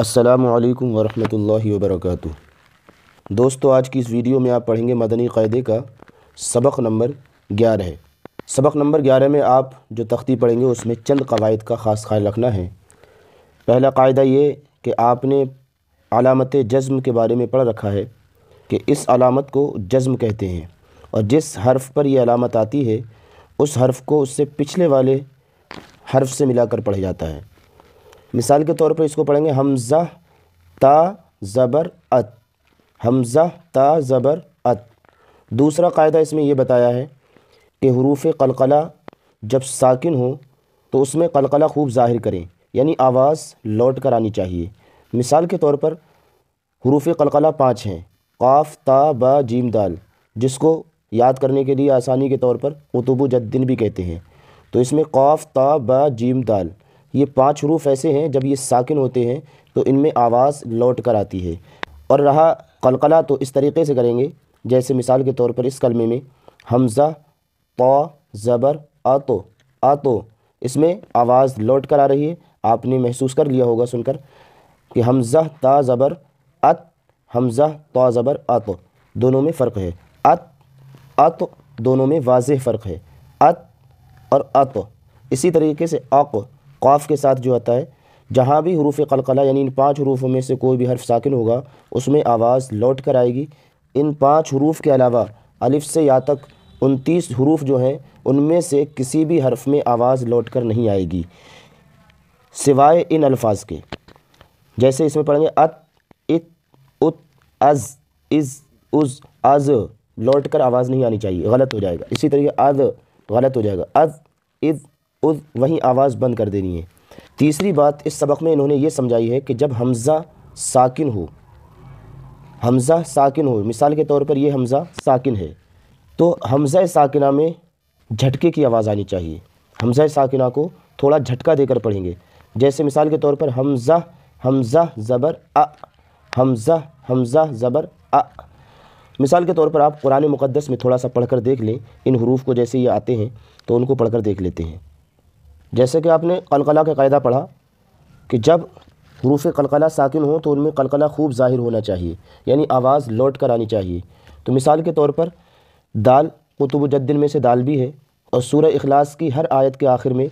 السلام علیکم ورحمۃ اللہ وبرکاتہ۔ دوستو، آج کی اس ویڈیو میں آپ پڑھیں گے مدنی قاعدے کا سبق نمبر 11 ہے۔ سبق نمبر 11 میں آپ جو تختی پڑھیں گے اس میں چند قواعد کا خاص خیال رکھنا ہے۔ پہلا قاعدہ یہ کہ آپ نے علامت جزم کے بارے میں پڑھ رکھا ہے کہ اس علامت کو جزم کہتے ہیں، اور جس حرف پر یہ علامت آتی ہے اس حرف کو اس سے پچھلے والے حرف سے ملا کر پڑھا جاتا ہے۔ مثال کے طور پر اس کو پڑھیں گے حمزہ تا زبر ات، حمزہ تا زبر ات۔ دوسرا قاعدہ اس میں یہ بتایا ہے کہ حروف قلقلہ جب ساکن ہو تو اس میں قلقلہ خوب ظاہر کریں، یعنی آواز لوٹ کر آنی چاہیے۔ مثال کے طور پر حروف قلقلہ 5 ہیں، قاف تا با جیم دال، جس کو یاد کرنے کے لیے آسانی کے طور پر قطب جدن بھی کہتے ہیں۔ تو اس میں قاف تا با جیم دال، یہ 5 حروف ایسے ہیں جب یہ ساکن ہوتے ہیں تو ان میں آواز لوٹ کر آتی ہے۔ اور رہا قلقلہ تو اس طریقے سے کریں گے، جیسے مثال کے طور پر اس کلمے میں حمزہ طا زبر آتو، آتو، اس میں آواز لوٹ کر آ رہی ہے۔ آپ نے محسوس کر لیا ہوگا سن کر کہ حمزہ تا زبر ات، حمزہ طا زبر آتو، دونوں میں فرق ہے۔ ات ات دونوں میں واضح فرق ہے، ات اور اتو۔ اسی طریقے سے اق، قاف کے ساتھ جو آتا ہے، جہاں بھی حروف قلقلہ یعنی ان 5 حروفوں میں سے کوئی بھی حرف ساکن ہوگا اس میں آواز لوٹ کر آئے گی۔ ان 5 حروف کے علاوہ الف سے یا تک 29 حروف جو ہیں ان میں سے کسی بھی حرف میں آواز لوٹ کر نہیں آئے گی سوائے ان الفاظ کے، جیسے اس میں پڑھیں گے ات، ات، ات، از، از، از، از، لوٹ کر آواز نہیں آنی چاہیے، غلط ہو جائے گا۔ اسی طریقے اد، غلط ہو جائے گا، از، از، از، وہیں آواز بند کر دینی ہے۔ تیسری بات اس سبق میں انہوں نے یہ سمجھائی ہے کہ جب حمزہ ساکن ہو، حمزہ ساکن ہو، مثال کے طور پر یہ حمزہ ساکن ہے تو حمزہ ساکنہ میں جھٹکے کی آواز آنی چاہیے۔ حمزہ ساکنہ کو تھوڑا جھٹکا دے کر پڑھیں گے، جیسے مثال کے طور پر حمزہ، حمزہ زبر ا، حمزہ، حمزہ زبر ا۔ مثال کے طور پر آپ قرآن مقدس میں تھوڑا سا پڑھ کر دیکھ لیں، ان حروف کو جیسے یہ آتے ہیں تو ان کو پڑھ کر دیکھ لیتے ہیں۔ جیسے کہ آپ نے قلقلہ کا قاعدہ پڑھا کہ جب حروف قلقلہ ساکن ہوں تو ان میں قلقلہ خوب ظاہر ہونا چاہیے، یعنی آواز لوٹ کر آنی چاہیے۔ تو مثال کے طور پر دال، قطب جدن میں سے دال بھی ہے، اور سورہ اخلاص کی ہر آیت کے آخر میں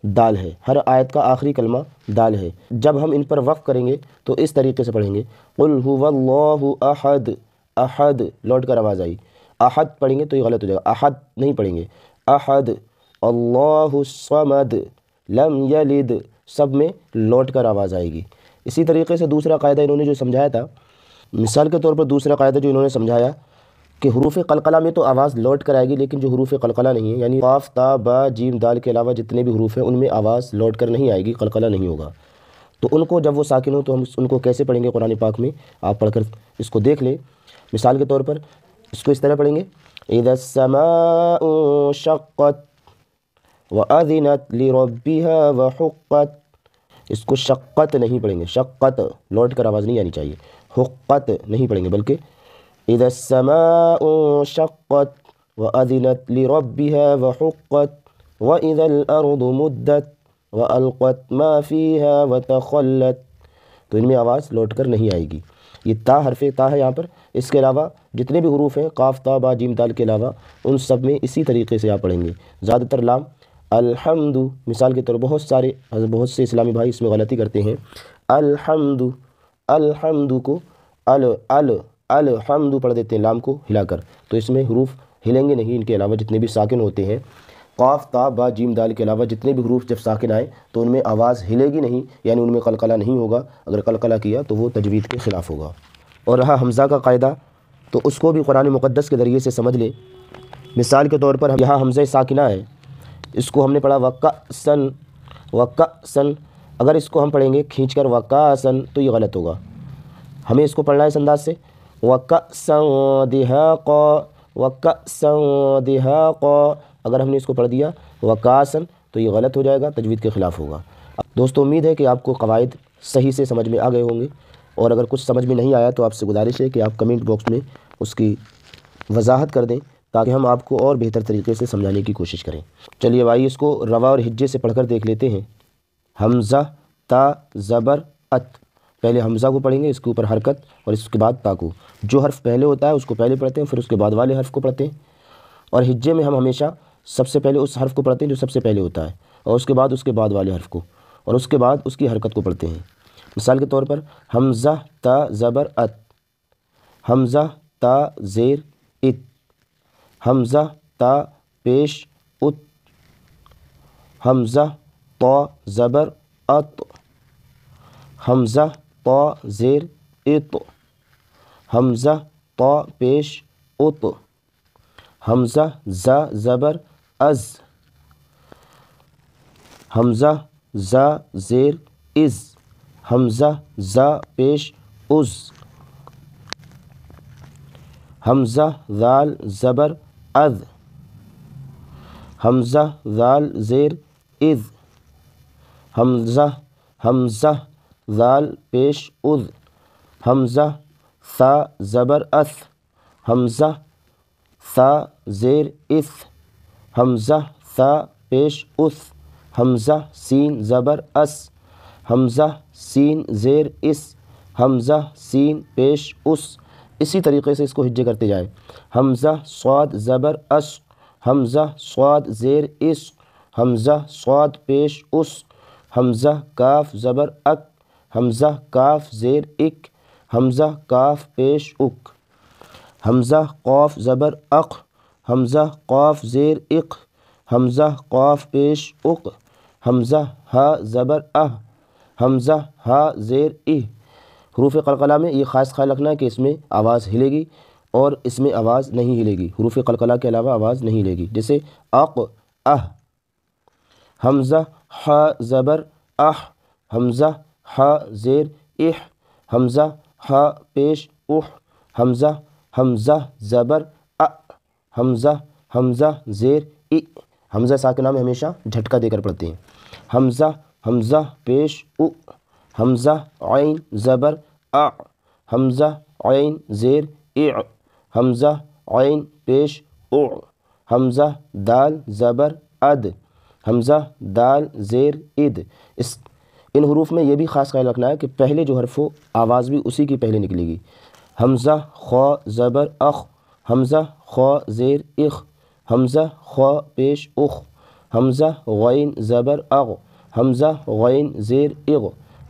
دال ہے، ہر آیت کا آخری کلمہ دال ہے۔ جب ہم ان پر وقف کریں گے تو اس طریقے سے پڑھیں گے قل هو اللہ احد، احد، لوٹ کر آواز آئی۔ احد پڑھیں گے تو یہ غلط ہو جائے گا، احد نہیں پڑھیں گے، احد، اللہ الصمد، لم یلد، سب میں لوٹ کر آواز آئے گی۔ اسی طریقے سے دوسرا قاعدہ انہوں نے جو سمجھایا تھا، مثال کے طور پر دوسرا قاعدہ جو انہوں نے سمجھایا کہ حروف قلقلہ میں تو آواز لوٹ کر آئے گی، لیکن جو حروف قلقلہ نہیں ہیں یعنی قاف تا با جیم دال کے علاوہ جتنے بھی حروف ہیں ان میں آواز لوٹ کر نہیں آئے گی، قلقلہ نہیں ہوگا۔ تو ان کو جب وہ ساکن ہو تو ہم ان کو کیسے پڑھیں گے قرآن پاک میں، آپ پڑھ کر اس کو دیکھ لیں۔ مثال کے طور پر اس کو اس طرح پڑھیں گے اذا السماء شقت وَأَذِنَتْ لِرَبِّهَا وَحُقَّتْ، اس کو شقت نہیں پڑھیں گے، شقت، لوٹ کر آواز نہیں آنی چاہیے، حقت نہیں پڑھیں گے بلکہ اذا السماء شقت وَأَذِنَتْ لِرَبِّهَا وَحُقَّتْ وَإِذَا الْأَرْضُ مُدَّتْ وَأَلْقَتْ مَا فِيهَا وَتَخَلَّتْ، تو ان میں آواز لوٹ کر نہیں آئے گی۔ یہ تا، حرف تا ہے یہاں پر، اس کے علاوہ جتنے بھی حروف ہیں قاف تا با جیم دال کے علاوہ ان سب میں اسی طریقے سے آپ پڑھیں گے۔ زیادہ تر لام، الحمد، مثال کے طور بہت سے اسلامی بھائی اس میں غلطی کرتے ہیں، الحمد، الحمد کو الحمد پڑھ دیتے ہیں لام کو ہلا کر، تو اس میں حروف ہلیں گے نہیں۔ ان کے علاوہ جتنے بھی ساکن ہوتے ہیں قاف تا با جیم دال کے علاوہ جتنے بھی حروف جب ساکن آئے تو ان میں آواز ہلے گی نہیں، یعنی ان میں قلقلہ نہیں ہوگا۔ اگر قلقلہ کیا تو وہ تجوید کے خلاف ہوگا۔ اور رہا حمزہ کا قاعدہ تو اس کو بھی قرآن مقدس کے ذریعے سے سمجھ لیں۔ مثال کے طور پر یہاں حمزہ ساکنہ ہے، اس کو ہم نے پڑھا وَقَأْسًا، وَقَأْسًا، اگر اس کو ہم پڑھیں گے کھینچ کر وَقَاسًا تو یہ غلط ہوگا۔ ہمیں اس کو پڑھنا ہے اس انداز سے وَقَأْسًا دِهَاقًا، وَقَأْسًا دِهَاقًا، اگر ہم نے اس کو پڑھ دیا وَقَاسًا تو یہ غلط ہو جائے گا، تجوید کے خلاف ہوگا۔ دوستو، امید ہے کہ آپ کو قواعد صحیح سے سمجھ میں آ گئے ہوں گے، اور اگر کچھ سمجھ میں نہیں آیا تو آپ سے گزارش ہے کہ آپ کمنٹ باکس میں اس کی وضاحت کر دیں تاکہ ہم آپ کو اور بہتر طریقے سے سمجھانے کی کوشش کریں۔ چلیے بھائی، اس کو روا اور ہجے سے پڑھ کر دیکھ لیتے ہیں۔ حمزہ تا زبر ات، پہلے حمزہ کو پڑھیں گے، اس کے اوپر حرکت، اور اس کے بعد تا کو۔ جو حرف پہلے ہوتا ہے اس کو پہلے پڑھتے ہیں، پھر اس کے بعد والے حرف کو پڑھتے ہیں۔ اور ہجے میں ہم ہمیشہ سب سے پہلے اس حرف کو پڑھتے ہیں جو سب سے پہلے ہوتا ہے، اور اس کے بعد والے حرف کو، اور اس کے بعد اس کی حرکت کو پڑھتے ہیں۔ مثال کے طور پر حمزہ تا زبر ات، حمزہ تا زیر ات، حمزہ تا پیش ات، حمزہ طا زبر ات، حمزہ طا زیر ات، حمزہ طا پیش ات، حمزہ زا زبر از، حمزہ زا زیر از، حمزہ زا پیش از، حمزہ ذال زبر اذ، حمزہ ذال زیر اذ، حمزہ ذال پیش اذ، حمزہ ثا زبر اث، حمزہ ثا زیر اث، حمزہ ثا پیش اث، حمزہ سین زبر اس، حمزہ سین زیر اس، حمزہ سین پیش اس۔ اسی طریقے سے اس کو ہجے کرتے جائیں۔ حمزہ صاد زبر اس، حمزہ صاد زیر اس، حمزہ صاد پیش اس، حمزہ کاف زبر اک، حمزہ کاف زیر اک، حمزہ کاف پیش اک، حمزہ قاف زبر اق، حمزہ قاف زیر اق، حمزہ قاف پیش اق، حمزہ ہا زبر اہ، حمزہ ہا زیر اہ۔ حروف قلقلہ میں یہ خاص خیال رکھنا ہے کہ اس میں آواز ہلے گی اور اس میں آواز نہیں ہلے گی، حروف قلقلہ کے علاوہ آواز نہیں ہلے گی، جیسے اق اہ، حمزہ ح زبر اح، حمزہ ح زیر اح، حمزہ ح پیش اح، حمزہ زبر ا، حمزہ زیر ای۔ حمزہ ساکنہ میں ہمیشہ جھٹکا دے کر پڑھتے ہیں۔ حمزہ پیش او، حمزہ عین زبر ا، حمزہ عین زیر اع، حمزہ عین پیش او، حمزہ دال زبر اد، حمزہ دال زیر اد۔ ان حروف میں یہ بھی خاص خیال رکھنا ہے کہ پہلے جو حرف ہو آواز بھی اسی کی پہلے نکلے گی۔ حمزہ خا زبر اخ، حمزہ خا زیر اخ، حمزہ خا پیش اخ، حمزہ غین زبر اغ، حمزہ غین زیر اغ،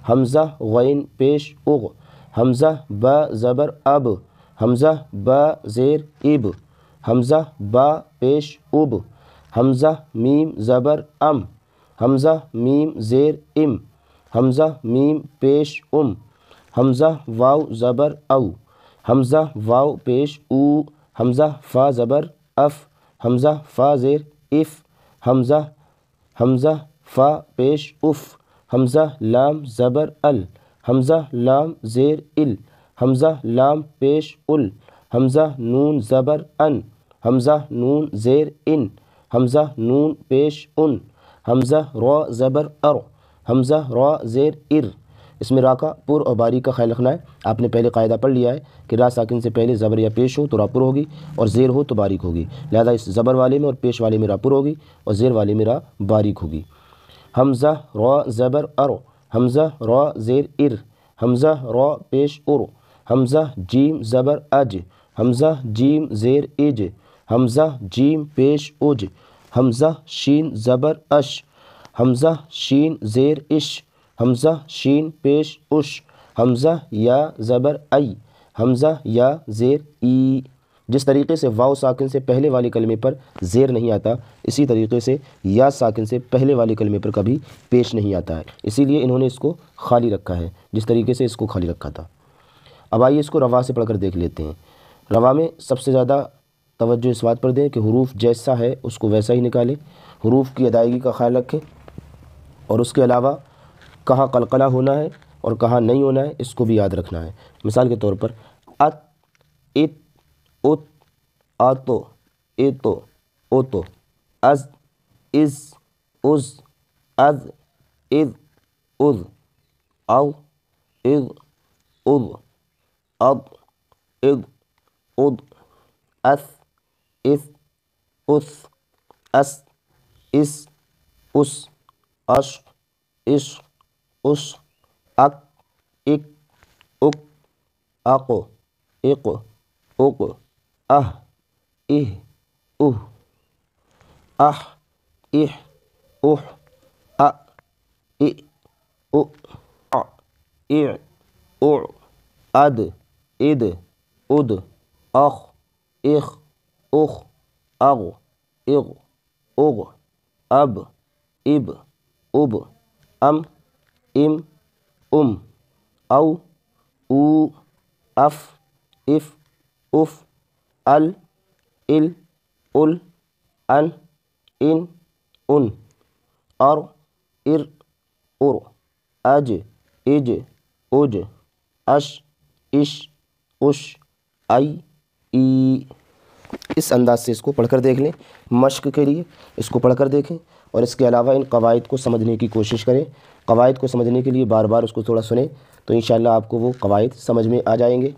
حمزہ غین پیش اغ، حمزہ با زبر اب، حمزہ با زیر اب، حمزہ با پیش اب، حمزہ میم زبر ام، حمزہ میم زیر ام، حمزہ میم پیش ام، حمزہ واو زبر او، حمزہ واو پیش او، حمزہ فا زبر اف، حمزہ فا زیر اف، حمزہ فا پیش اف، حمزہ لام زبر ال، حمزہ لام زیر ال، حمزہ لام پیش ال، حمزہ نون زبر ان، حمزہ نون زیر ان، حمزہ نون پیش ان، حمزہ را زبر ار، حمزہ را زیر ار۔ اس میں را کا پر اور باریک کا خیال رکھنا ہے۔ آپ نے پہلے قاعدہ پڑھ لیا ہے کہ را ساکن سے پہلے زبر یا پیش ہو تو را پر ہوگی، اور زیر ہو تو باریک ہوگی، لہذا اس زبر والے میں اور پیش والے میں را پر ہوگی اور زیر والے میں را باریک ہوگی۔ حمزہ را زبر ار، حمزہ را زیر ار، حمزہ را پیش ار، حمزہ جیم زبر اج، حمزہ جیم زیر اج، حمزہ جیم پیش اج، حمزہ شین زبر اش، حمزہ شین زیر اش، حمزہ شین پیش اش، حمزہ یا زبر ای، حمزہ یا زیر ای۔ جس طریقے سے واو ساکن سے پہلے والے کلمے پر زیر نہیں آتا، اسی طریقے سے یا ساکن سے پہلے والے کلمے پر کبھی پیش نہیں آتا ہے، اسی لیے انہوں نے اس کو خالی رکھا ہے جس طریقے سے اس کو خالی رکھا تھا۔ اب آئیے اس کو روا سے پڑھ کر دیکھ لیتے ہیں۔ روا میں سب سے زیادہ توجہ اس بات پر دیں کہ حروف جیسا ہے اس کو ویسا ہی نکالیں، حروف کی ادائیگی کا خیال رکھیں، اور اس کے علاوہ کہاں قلقلہ ہونا ہے اور کہاں نہیں ہونا ہے اس کو بھی یاد رکھنا ہے۔ مثال کے طور پر ات، ات، ات، آتو، ایتو، اوتو، از، از، از، اذ، اذ، اذ، او، اذ، اذ، اب، اذ، اد، اث، اث، اث، اس، اس، اس، عشق، عشق، عشق، اک، اک، اک اق اق اق اہ اہ اہ اح اح اح ا ا او ا ا او اد اد اد اخ اخ اخ اغ اغ اغ اب اب اب ام ام او او اف اف اف ال ال ال ان ان ار ار ار اج اج اج اش اش اش آئی ای۔ اس انداز سے اس کو پڑھ کر دیکھ لیں مشق کے لیے، اس کو پڑھ کر دیکھیں اور اس کے علاوہ ان قواعد کو سمجھنے کی کوشش کریں۔ قواعد کو سمجھنے کے لیے بار بار اس کو تھوڑا سنیں تو انشاءاللہ آپ کو وہ قواعد سمجھ میں آ جائیں گے،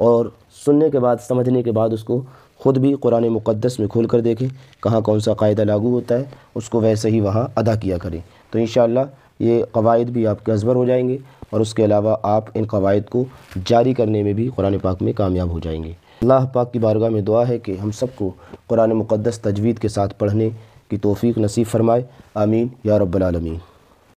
اور سننے کے بعد سمجھنے کے بعد اس کو خود بھی قرآن مقدس میں کھول کر دیکھیں کہاں کون سا قاعدہ لاگو ہوتا ہے، اس کو ویسے ہی وہاں ادا کیا کریں تو انشاءاللہ یہ قواعد بھی آپ کے ازبر ہو جائیں گے، اور اس کے علاوہ آپ ان قواعد کو جاری کرنے میں بھی قرآن پاک میں کامیاب ہو جائیں گے۔ اللہ پاک کی بارگاہ میں دعا ہے کہ ہم سب کو قرآن مقدس تجوید کے ساتھ پڑھنے کی توفیق نصیب فرمائے، آمین یا رب العالمین۔